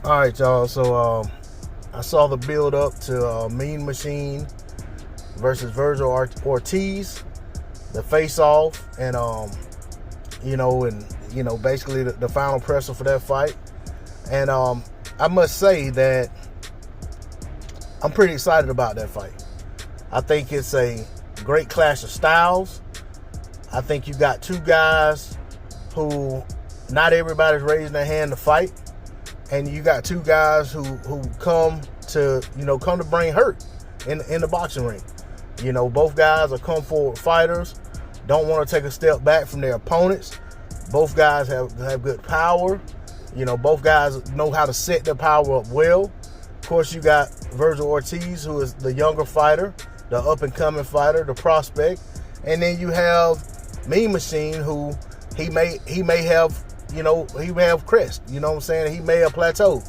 All right, y'all. So I saw the build up to Mean Machine versus Vergil Ortiz, the face off, and basically the final presser for that fight. And I must say that I'm pretty excited about that fight. I think it's a great clash of styles. I think you got two guys who not everybody's raising their hand to fight. And you got two guys who come to bring hurt in the boxing ring. Both guys are come forward fighters, don't want to take a step back from their opponents. Both guys have good power. Both guys know how to set their power up well. Of course, you got Vergil Ortiz, who is the younger fighter, the up-and-coming fighter, the prospect. And then you have Mean Machine, who he may have crest. You know what I'm saying? He may have plateaued.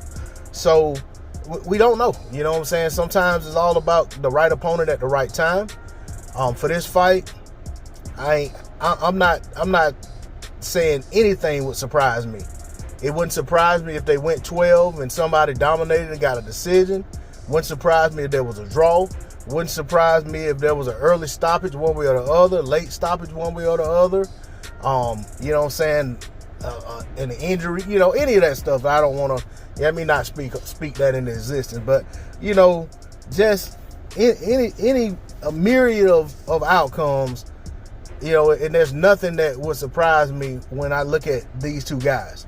So we don't know. You know what I'm saying? Sometimes it's all about the right opponent at the right time. For this fight, I'm not saying anything would surprise me. It wouldn't surprise me if they went 12 and somebody dominated and got a decision. Wouldn't surprise me if there was a draw. Wouldn't surprise me if there was an early stoppage one way or the other, late stoppage one way or the other. You know what I'm saying? An injury, any of that stuff. I don't want to, let me not speak that into existence, but just a myriad of outcomes, and there's nothing that would surprise me when I look at these two guys.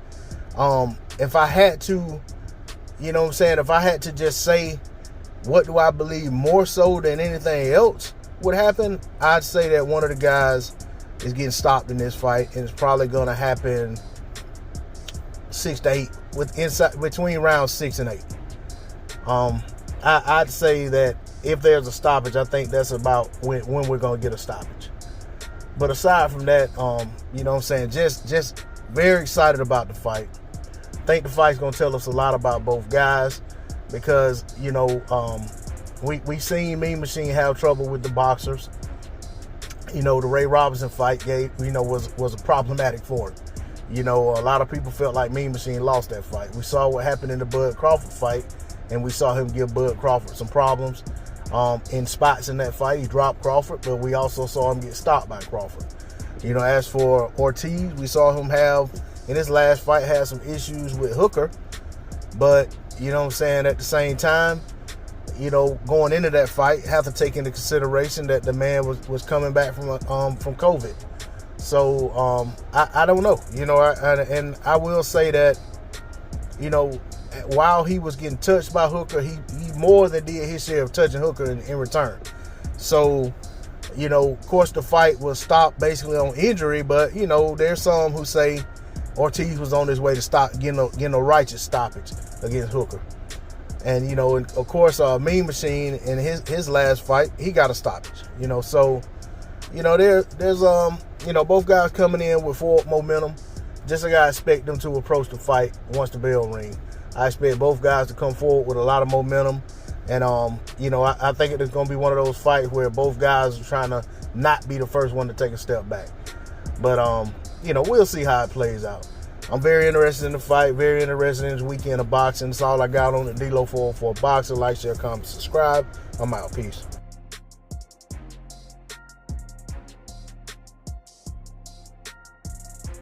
If I had to, if I had to just say, what do I believe more so than anything else would happen, I'd say that one of the guys is getting stopped in this fight, and it's probably going to happen 6 to 8 between rounds 6 and 8. I'd say that if there's a stoppage, I think that's about when we're going to get a stoppage. But aside from that, just very excited about the fight. I think the fight's going to tell us a lot about both guys because, we've seen Mean Machine have trouble with the boxers. The Ray Robinson fight was problematic for him. A lot of people felt like Mean Machine lost that fight. We saw what happened in the Bud Crawford fight, and we saw him give Bud Crawford some problems in spots in that fight. He dropped Crawford, but we also saw him get stopped by Crawford. As for Ortiz, we saw him in his last fight, had some issues with Hooker, but, at the same time, going into that fight, have to take into consideration that the man was coming back from COVID. So I don't know, and I will say that, while he was getting touched by Hooker, he more than did his share of touching Hooker in return. So, of course, the fight was stopped basically on injury, but there's some who say Ortiz was on his way to getting a righteous stoppage against Hooker. And, and of course, Mean Machine in his last fight, he got a stoppage, So, there's, both guys coming in with full momentum. Just like I expect them to approach the fight once the bell rings. I expect both guys to come forward with a lot of momentum. And, I think it's going to be one of those fights where both guys are trying to not be the first one to take a step back. But, we'll see how it plays out. I'm very interested in the fight, very interested in this weekend of boxing. That's all I got on the D-Lo 404 Boxing. Like, share, comment, subscribe. I'm out. Peace.